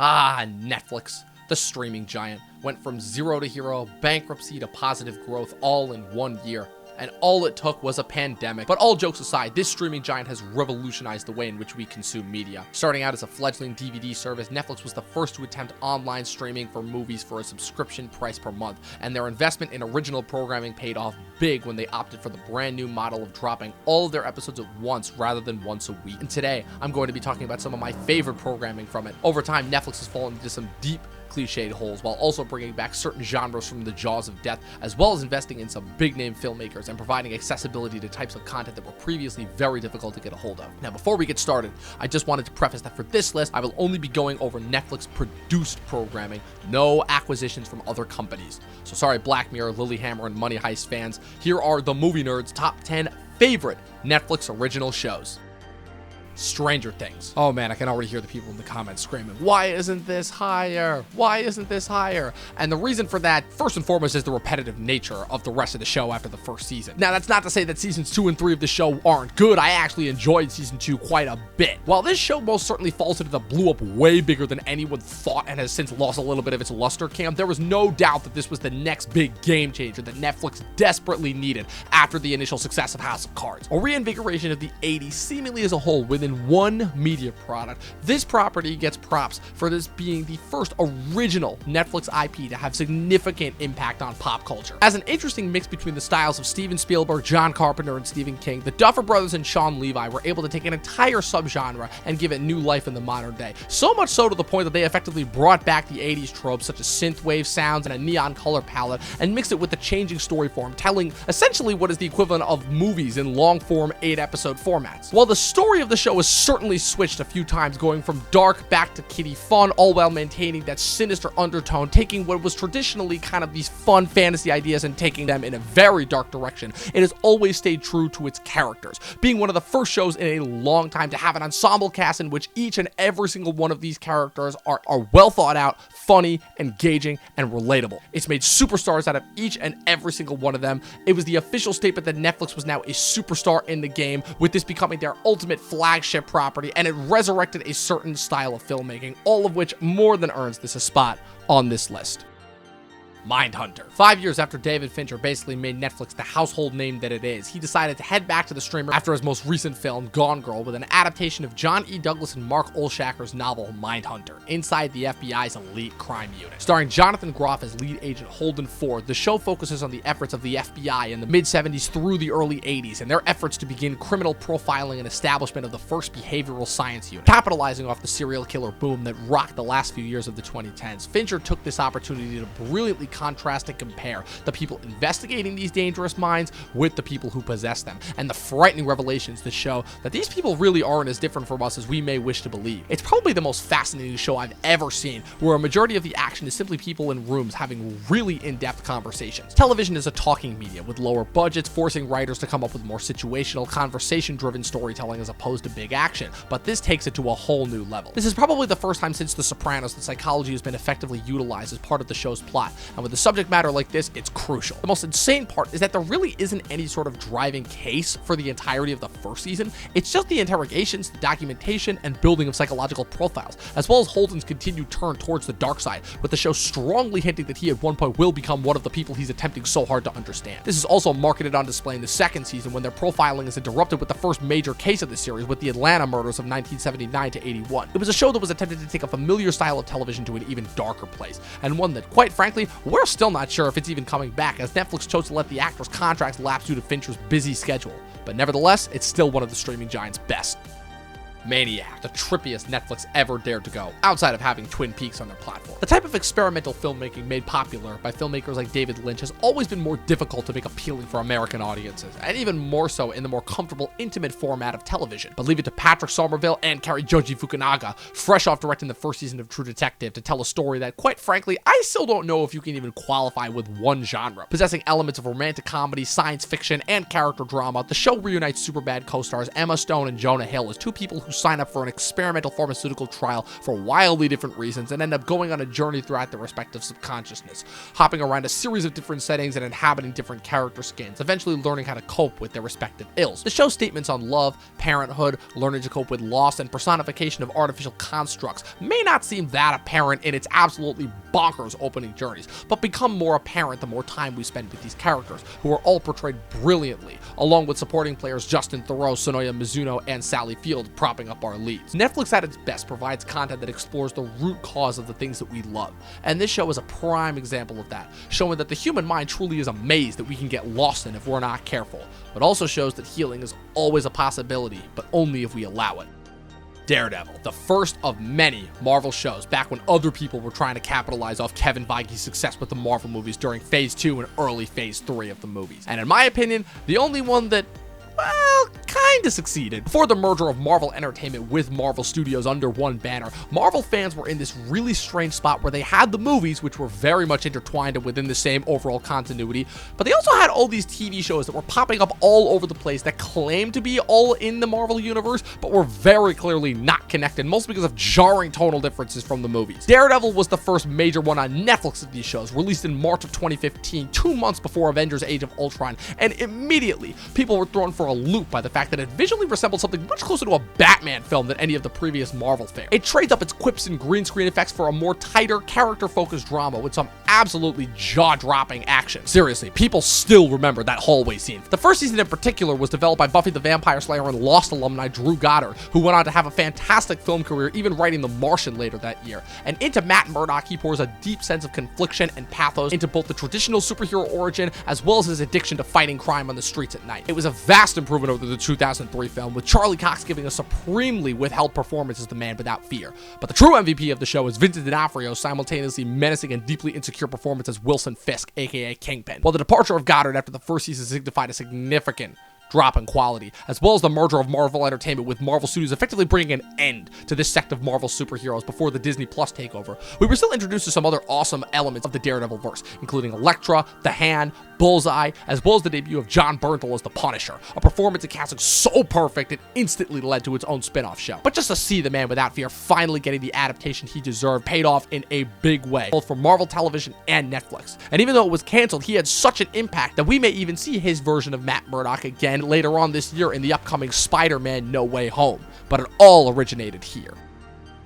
Netflix, the streaming giant, went from zero to hero, bankruptcy to positive growth all in 1 year. And all it took was a pandemic. But all jokes aside, this streaming giant has revolutionized the way in which we consume media. Starting out as a fledgling DVD service, Netflix was the first to attempt online streaming for movies for a subscription price per month, and their investment in original programming paid off big when they opted for the brand new model of dropping all of their episodes at once rather than once a week. And today, I'm going to be talking about some of my favorite programming from it. Over time, Netflix has fallen into some deep cliched holes while also bringing back certain genres from the jaws of death, as well as investing in some big name filmmakers and providing accessibility to types of content that were previously very difficult to get a hold of. Now, before we get started, I just wanted to preface that for this list, I will only be going over Netflix produced programming, no acquisitions from other companies. So sorry, Black Mirror, Lilyhammer, and Money Heist fans, here are the Movie Nerd's top 10 favorite Netflix original shows. Stranger Things. Oh man, I can already hear the people in the comments screaming, why isn't this higher? Why isn't this higher? And the reason for that, first and foremost, is the repetitive nature of the rest of the show after the first season. Now, that's not to say that seasons 2 and 3 of the show aren't good. I actually enjoyed season 2 quite a bit. While this show most certainly falls into the blew up way bigger than anyone thought and has since lost a little bit of its luster camp, there was no doubt that this was the next big game changer that Netflix desperately needed after the initial success of House of Cards. A reinvigoration of the 80s seemingly as a whole within one media product. This property gets props for this being the first original Netflix IP to have significant impact on pop culture. As an interesting mix between the styles of Steven Spielberg, John Carpenter, and Stephen King, the Duffer Brothers and Sean Levi were able to take an entire subgenre and give it new life in the modern day. So much so to the point that they effectively brought back the 80s tropes such as synthwave sounds and a neon color palette and mixed it with the changing story form, telling essentially what is the equivalent of movies in long-form 8-episode formats. While the story of the show is certainly switched a few times, going from dark back to kiddie fun, all while maintaining that sinister undertone, taking what was traditionally kind of these fun fantasy ideas and taking them in a very dark direction. It has always stayed true to its characters, being one of the first shows in a long time to have an ensemble cast in which each and every single one of these characters are well thought out, funny, engaging, and relatable. It's made superstars out of each and every single one of them. It was the official statement that Netflix was now a superstar in the game, with this becoming their ultimate flagship property, and it resurrected a certain style of filmmaking, all of which more than earns this a spot on this list. Mindhunter. 5 years after David Fincher basically made Netflix the household name that it is, he decided to head back to the streamer after his most recent film, Gone Girl, with an adaptation of John E. Douglas and Mark Olshaker's novel, Mindhunter, inside the FBI's elite crime unit. Starring Jonathan Groff as lead agent Holden Ford, the show focuses on the efforts of the FBI in the mid-70s through the early 80s and their efforts to begin criminal profiling and establishment of the first behavioral science unit. Capitalizing off the serial killer boom that rocked the last few years of the 2010s, Fincher took this opportunity to brilliantly contrast and compare the people investigating these dangerous minds with the people who possess them, and the frightening revelations that show that these people really aren't as different from us as we may wish to believe. It's probably the most fascinating show I've ever seen, where a majority of the action is simply people in rooms having really in-depth conversations. Television is a talking media with lower budgets, forcing writers to come up with more situational, conversation-driven storytelling as opposed to big action, but this takes it to a whole new level. This is probably the first time since The Sopranos that psychology has been effectively utilized as part of the show's plot, and with the subject matter like this, it's crucial. The most insane part is that there really isn't any sort of driving case for the entirety of the first season. It's just the interrogations, the documentation, and building of psychological profiles, as well as Holden's continued turn towards the dark side, with the show strongly hinting that he at one point will become one of the people he's attempting so hard to understand. This is also marketed on display in the second season, when their profiling is interrupted with the first major case of the series, with the Atlanta murders of 1979 to 81. It was a show that was attempted to take a familiar style of television to an even darker place, and one that, quite frankly, we're still not sure if it's even coming back, as Netflix chose to let the actors' contracts lapse due to Fincher's busy schedule. But nevertheless, it's still one of the streaming giant's best. Maniac, the trippiest Netflix ever dared to go, outside of having Twin Peaks on their platform. The type of experimental filmmaking made popular by filmmakers like David Lynch has always been more difficult to make appealing for American audiences, and even more so in the more comfortable, intimate format of television. But leave it to Patrick Somerville and Cary Joji Fukunaga, fresh off directing the first season of True Detective, to tell a story that, quite frankly, I still don't know if you can even qualify with one genre. Possessing elements of romantic comedy, science fiction, and character drama, the show reunites Superbad co-stars Emma Stone and Jonah Hill as two people who who sign up for an experimental pharmaceutical trial for wildly different reasons and end up going on a journey throughout their respective subconsciousness, hopping around a series of different settings and inhabiting different character skins, eventually learning how to cope with their respective ills. The show's statements on love, parenthood, learning to cope with loss, and personification of artificial constructs may not seem that apparent in its absolutely bonkers opening journeys, but become more apparent the more time we spend with these characters, who are all portrayed brilliantly, along with supporting players Justin Theroux, Sonoya Mizuno, and Sally Field propping up our leads. Netflix at its best provides content that explores the root cause of the things that we love, and this show is a prime example of that, showing that the human mind truly is a maze that we can get lost in if we're not careful, but also shows that healing is always a possibility, but only if we allow it. Daredevil, the first of many Marvel shows back when other people were trying to capitalize off Kevin Feige's success with the Marvel movies during Phase 2 and early Phase 3 of the movies. And in my opinion, the only one that, well, kinda succeeded. Before the merger of Marvel Entertainment with Marvel Studios under one banner, Marvel fans were in this really strange spot where they had the movies, which were very much intertwined and within the same overall continuity, but they also had all these TV shows that were popping up all over the place that claimed to be all in the Marvel universe, but were very clearly not connected, mostly because of jarring tonal differences from the movies. Daredevil was the first major one on Netflix of these shows, released in March of 2015, 2 months before Avengers Age of Ultron, and immediately people were thrown for a loop by the fact that it visually resembled something much closer to a Batman film than any of the previous Marvel fare. It trades up its quips and green screen effects for a more tighter, character-focused drama with some absolutely jaw-dropping action. Seriously, people still remember that hallway scene. The first season in particular was developed by Buffy the Vampire Slayer and Lost alumni Drew Goddard, who went on to have a fantastic film career, even writing The Martian later that year. And into Matt Murdock, he pours a deep sense of confliction and pathos into both the traditional superhero origin as well as his addiction to fighting crime on the streets at night. It was a vast improvement over the 2003 film, with Charlie Cox giving a supremely withheld performance as the Man Without Fear. But the true MVP of the show is Vincent D'Onofrio's simultaneously menacing and deeply insecure performance as Wilson Fisk, aka Kingpin. While the departure of Goddard after the first season signified a significant drop in quality, as well as the merger of Marvel Entertainment with Marvel Studios effectively bringing an end to this sect of Marvel superheroes before the Disney Plus takeover, we were still introduced to some other awesome elements of the Daredevil verse, including Elektra, The Hand, Bullseye, as well as the debut of John Bernthal as the Punisher, a performance and casting so perfect it instantly led to its own spin-off show. But just to see the Man Without Fear finally getting the adaptation he deserved paid off in a big way, both for Marvel Television and Netflix. And even though it was canceled, he had such an impact that we may even see his version of Matt Murdock again later on this year in the upcoming Spider-Man No Way Home. But it all originated here.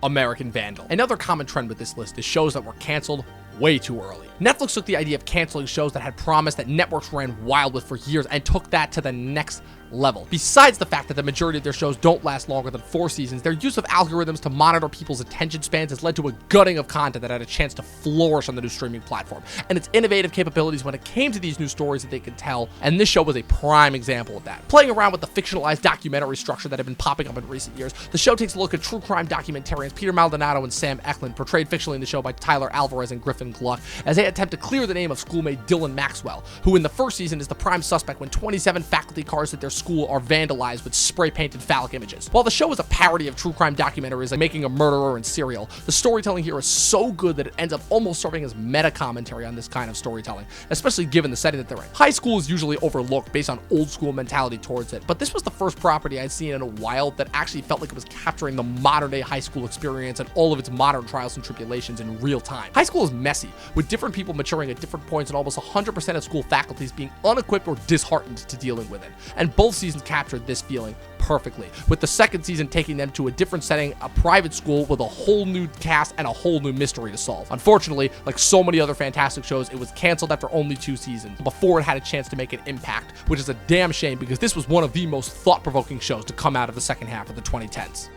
American Vandal. Another common trend with this list is shows that were canceled way too early. Netflix took the idea of canceling shows that had promised that networks ran wild with for years and took that to the next level. Besides the fact that the majority of their shows don't last longer than 4 seasons, their use of algorithms to monitor people's attention spans has led to a gutting of content that had a chance to flourish on the new streaming platform, and its innovative capabilities when it came to these new stories that they could tell, and this show was a prime example of that. Playing around with the fictionalized documentary structure that had been popping up in recent years, the show takes a look at true crime documentarians Peter Maldonado and Sam Eklund, portrayed fictionally in the show by Tyler Alvarez and Griffin Gluck, as they attempt to clear the name of schoolmate Dylan Maxwell, who in the first season is the prime suspect when 27 faculty cars at their school are vandalized with spray-painted phallic images. While the show is a parody of true crime documentaries like Making a Murderer and Serial, the storytelling here is so good that it ends up almost serving as meta-commentary on this kind of storytelling, especially given the setting that they're in. High school is usually overlooked based on old-school mentality towards it, but this was the first property I'd seen in a while that actually felt like it was capturing the modern-day high school experience and all of its modern trials and tribulations in real time. High school is messy, with different people maturing at different points and almost 100% of school faculties being unequipped or disheartened to dealing with it. And both seasons captured this feeling perfectly, with the second season taking them to a different setting, a private school with a whole new cast and a whole new mystery to solve. Unfortunately, like so many other fantastic shows, it was canceled after only 2 seasons, before it had a chance to make an impact, which is a damn shame because this was one of the most thought-provoking shows to come out of the second half of the 2010s.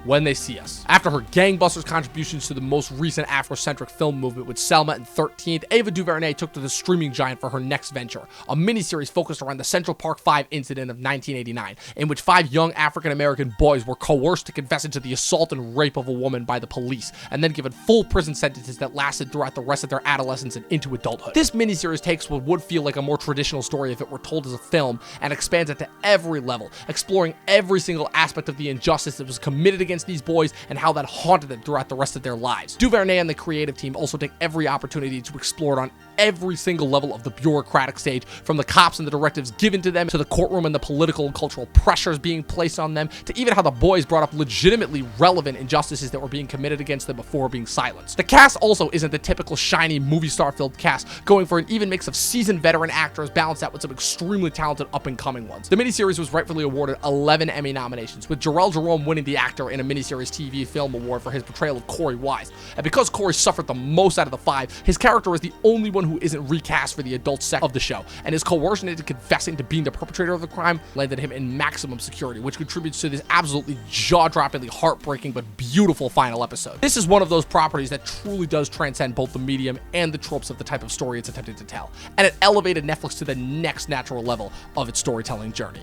When They See Us. After her gangbusters contributions to the most recent Afrocentric film movement with Selma and 13th, Ava DuVernay took to the streaming giant for her next venture, a miniseries focused around the Central Park 5 incident of 1989, in which 5 young African-American boys were coerced to confess into the assault and rape of a woman by the police, and then given full prison sentences that lasted throughout the rest of their adolescence and into adulthood. This miniseries takes what would feel like a more traditional story if it were told as a film, and expands it to every level, exploring every single aspect of the injustice that was committed against against these boys and how that haunted them throughout the rest of their lives. DuVernay and the creative team also take every opportunity to explore it on every single level of the bureaucratic stage, from the cops and the directives given to them, to the courtroom and the political and cultural pressures being placed on them, to even how the boys brought up legitimately relevant injustices that were being committed against them before being silenced. The cast also isn't the typical shiny movie star filled cast, going for an even mix of seasoned veteran actors balanced out with some extremely talented up and coming ones. The miniseries was rightfully awarded 11 Emmy nominations, with Jarrell Jerome winning the Actor in a Miniseries TV Film Award for his portrayal of Corey Wise. And because Corey suffered the most out of the 5, his character is the only one who isn't recast for the adult section of the show, and his coercion into confessing to being the perpetrator of the crime landed him in maximum security, which contributes to this absolutely jaw-droppingly heartbreaking but beautiful final episode. This is one of those properties that truly does transcend both the medium and the tropes of the type of story it's attempting to tell, and it elevated Netflix to the next natural level of its storytelling journey.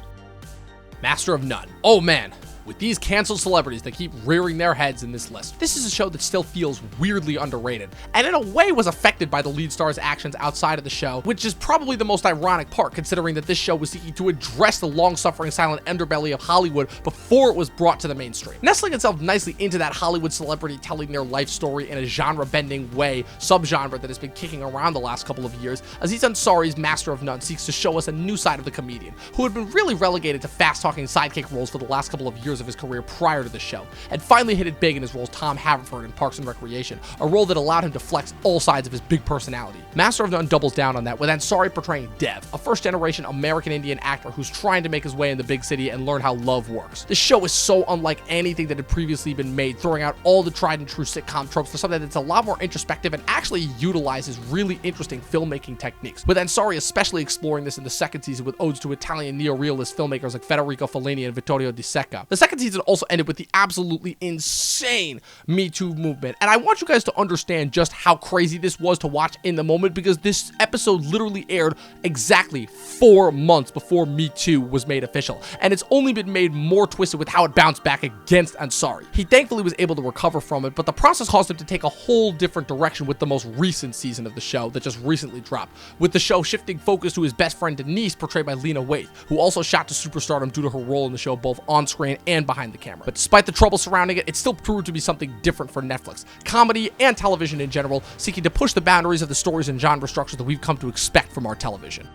Master of None. Oh man, with these canceled celebrities that keep rearing their heads in this list, this is a show that still feels weirdly underrated, and in a way was affected by the lead star's actions outside of the show, which is probably the most ironic part, considering that this show was seeking to address the long-suffering silent underbelly of Hollywood before it was brought to the mainstream. Nestling itself nicely into that Hollywood celebrity telling their life story in a genre-bending way, subgenre that has been kicking around the last couple of years, Aziz Ansari's Master of None seeks to show us a new side of the comedian, who had been really relegated to fast-talking sidekick roles for the last couple of years of his career prior to the show, and finally hit it big in his role as Tom Haverford in Parks and Recreation, a role that allowed him to flex all sides of his big personality. Master of None doubles down on that, with Ansari portraying Dev, a first-generation American Indian actor who's trying to make his way in the big city and learn how love works. This show is so unlike anything that had previously been made, throwing out all the tried-and-true sitcom tropes for something that's a lot more introspective and actually utilizes really interesting filmmaking techniques, with Ansari especially exploring this in the second season with odes to Italian neo-realist filmmakers like Federico Fellini and Vittorio Di Secca. The second season also ended with the absolutely insane Me Too movement, and I want you guys to understand just how crazy this was to watch in the moment, because this episode literally aired exactly 4 months before Me Too was made official, and it's only been made more twisted with how it bounced back against Ansari. He thankfully was able to recover from it, but the process caused him to take a whole different direction with the most recent season of the show that just recently dropped, with the show shifting focus to his best friend Denise, portrayed by Lena Waithe, who also shot to superstardom due to her role in the show both on screen and behind the camera. But despite the trouble surrounding it, it still proved to be something different for Netflix, comedy and television in general, seeking to push the boundaries of the stories and genre structures that we've come to expect from our television.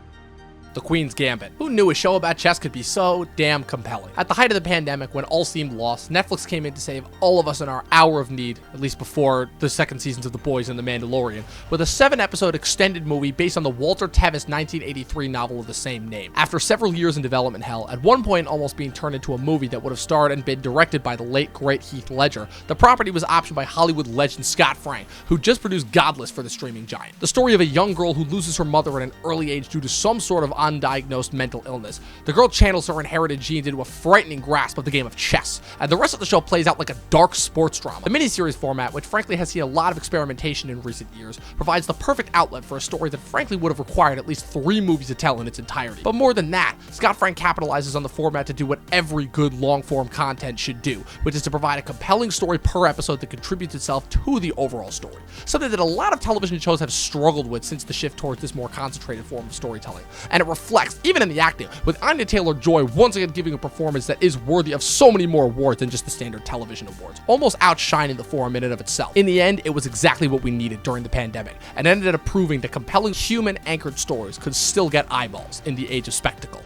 The Queen's Gambit. Who knew a show about chess could be so damn compelling? At the height of the pandemic, when all seemed lost, Netflix came in to save all of us in our hour of need, at least before the second seasons of The Boys and The Mandalorian, with a 7-episode extended movie based on the Walter Tevis 1983 novel of the same name. After several years in development hell, at one point almost being turned into a movie that would have starred and been directed by the late great Heath Ledger, the property was optioned by Hollywood legend Scott Frank, who just produced Godless for the streaming giant. The story of a young girl who loses her mother at an early age due to some sort of undiagnosed mental illness. The girl channels her inherited genes into a frightening grasp of the game of chess, and the rest of the show plays out like a dark sports drama. The miniseries format, which frankly has seen a lot of experimentation in recent years, provides the perfect outlet for a story that frankly would have required at least 3 movies to tell in its entirety. But more than that, Scott Frank capitalizes on the format to do what every good long-form content should do, which is to provide a compelling story per episode that contributes itself to the overall story. Something that a lot of television shows have struggled with since the shift towards this more concentrated form of storytelling. And it reflects, even in the acting, with Anya Taylor-Joy once again giving a performance that is worthy of so many more awards than just the standard television awards, almost outshining the forum in and of itself. In the end, it was exactly what we needed during the pandemic, and ended up proving that compelling human-anchored stories could still get eyeballs in the age of spectacle.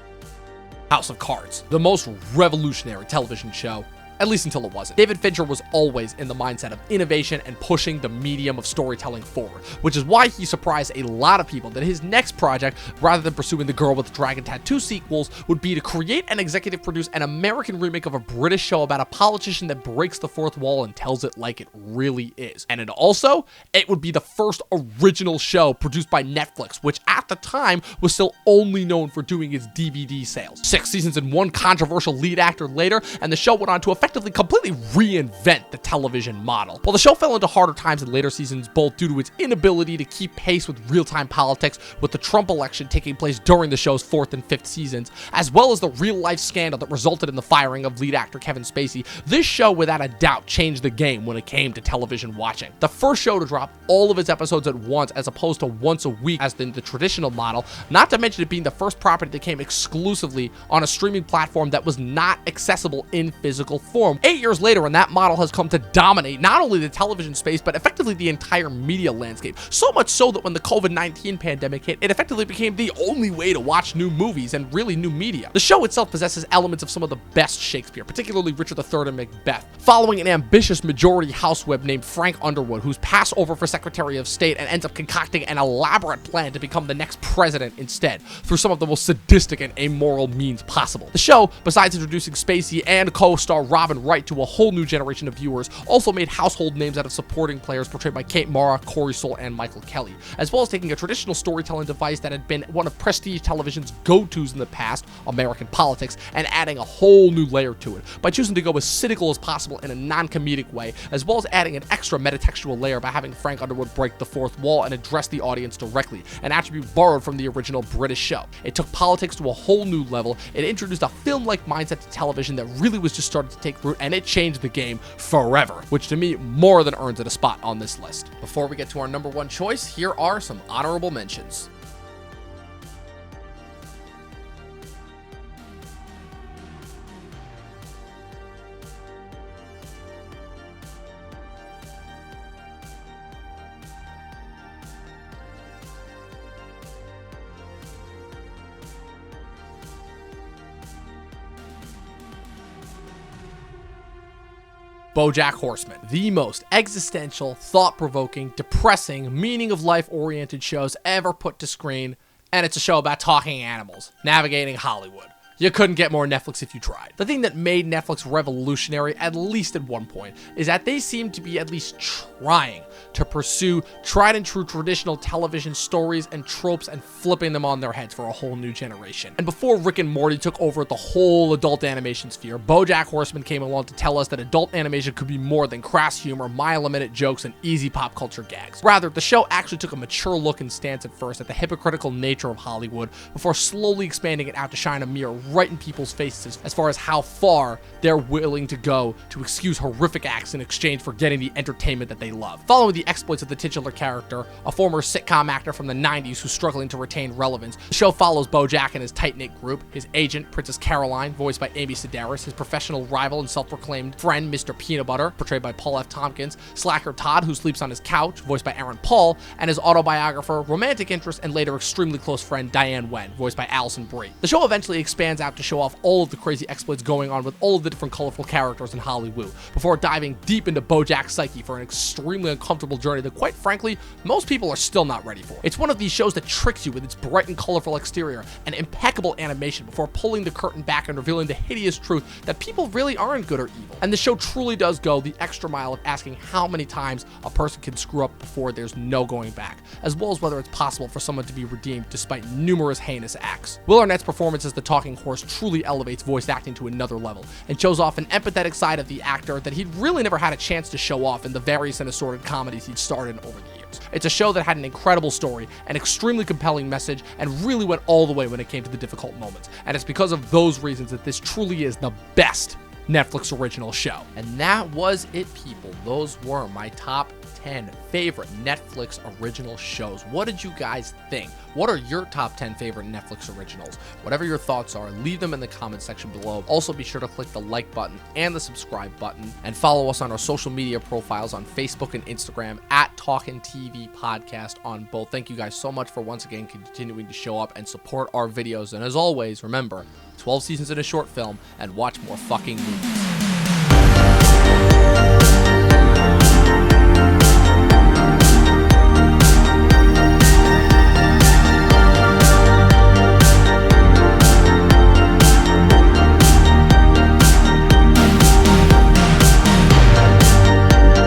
House of Cards, the most revolutionary television show, at least until it wasn't. David Fincher was always in the mindset of innovation and pushing the medium of storytelling forward, which is why he surprised a lot of people that his next project, rather than pursuing the Girl with the Dragon Tattoo sequels, would be to create and executive produce an American remake of a British show about a politician that breaks the fourth wall and tells it like it really is. And it would be the first original show produced by Netflix, which at the time was still only known for doing its DVD sales. 6 seasons and 1 controversial lead actor later, and the show went on to effectively completely reinvent the television model. While the show fell into harder times in later seasons, both due to its inability to keep pace with real-time politics, with the Trump election taking place during the show's 4th and 5th seasons, as well as the real-life scandal that resulted in the firing of lead actor Kevin Spacey, this show without a doubt changed the game when it came to television watching. The first show to drop all of its episodes at once as opposed to once a week as in the traditional model, not to mention it being the first property that came exclusively on a streaming platform that was not accessible in physical form. form 8 years later, and that model has come to dominate not only the television space, but effectively the entire media landscape. So much so that when the COVID-19 pandemic hit, it effectively became the only way to watch new movies and really new media. The show itself possesses elements of some of the best Shakespeare, particularly Richard III and Macbeth, following an ambitious majority houseweb named Frank Underwood, who's passed over for Secretary of State and ends up concocting an elaborate plan to become the next president instead, through some of the most sadistic and amoral means possible. The show, besides introducing Spacey and co-star Robin Wright to a whole new generation of viewers, also made household names out of supporting players portrayed by Kate Mara, Corey Stoll, and Michael Kelly, as well as taking a traditional storytelling device that had been one of prestige television's go-tos in the past, American politics, and adding a whole new layer to it by choosing to go as cynical as possible in a non-comedic way, as well as adding an extra metatextual layer by having Frank Underwood break the fourth wall and address the audience directly, an attribute borrowed from the original British show. It took politics to a whole new level. It introduced a film-like mindset to television that really was just starting to take root, and it changed the game forever, which to me more than earns it a spot on this list. Before we get to our number one choice, here are some honorable mentions. Bojack Horseman, the most existential, thought-provoking, depressing, meaning-of-life-oriented shows ever put to screen, and it's a show about talking animals, navigating Hollywood. You couldn't get more Netflix if you tried. The thing that made Netflix revolutionary, at least at one point, is that they seemed to be at least trying to pursue tried and true traditional television stories and tropes and flipping them on their heads for a whole new generation. And before Rick and Morty took over the whole adult animation sphere, Bojack Horseman came along to tell us that adult animation could be more than crass humor, mile-a-minute jokes, and easy pop culture gags. Rather, the show actually took a mature look and stance at first at the hypocritical nature of Hollywood, before slowly expanding it out to shine a mirror right in people's faces as far as how far they're willing to go to excuse horrific acts in exchange for getting the entertainment that they love. Following the exploits of the titular character, a former sitcom actor from the 90s who's struggling to retain relevance, the show follows Bojack and his tight-knit group, his agent, Princess Caroline, voiced by Amy Sedaris, his professional rival and self-proclaimed friend, Mr. Peanut Butter, portrayed by Paul F. Tompkins, slacker Todd, who sleeps on his couch, voiced by Aaron Paul, and his autobiographer, romantic interest, and later extremely close friend, Diane Wen, voiced by Alison Brie. The show eventually expands out to show off all of the crazy exploits going on with all of the different colorful characters in Hollywood, before diving deep into Bojack's psyche for an extremely uncomfortable journey that, quite frankly, most people are still not ready for. It's one of these shows that tricks you with its bright and colorful exterior and impeccable animation before pulling the curtain back and revealing the hideous truth that people really aren't good or evil. And the show truly does go the extra mile of asking how many times a person can screw up before there's no going back, as well as whether it's possible for someone to be redeemed despite numerous heinous acts. Will Arnett's performance as the talking horse truly elevates voice acting to another level, and shows off an empathetic side of the actor that he'd really never had a chance to show off in the various and assorted comedies he'd starred in over the years. It's a show that had an incredible story, an extremely compelling message, and really went all the way when it came to the difficult moments. And it's because of those reasons that this truly is the best Netflix original show. And that was it, people. Those were my top 10 favorite Netflix original shows. What did you guys think? What are your top 10 favorite Netflix originals? Whatever your thoughts are, leave them in the comment section below. Also, be sure to click the like button and the subscribe button, and follow us on our social media profiles on Facebook and Instagram at Talkin TV Podcast on both. Thank you guys so much for once again continuing to show up and support our videos. And as always, remember, 12 seasons in a short film, and watch more fucking movies.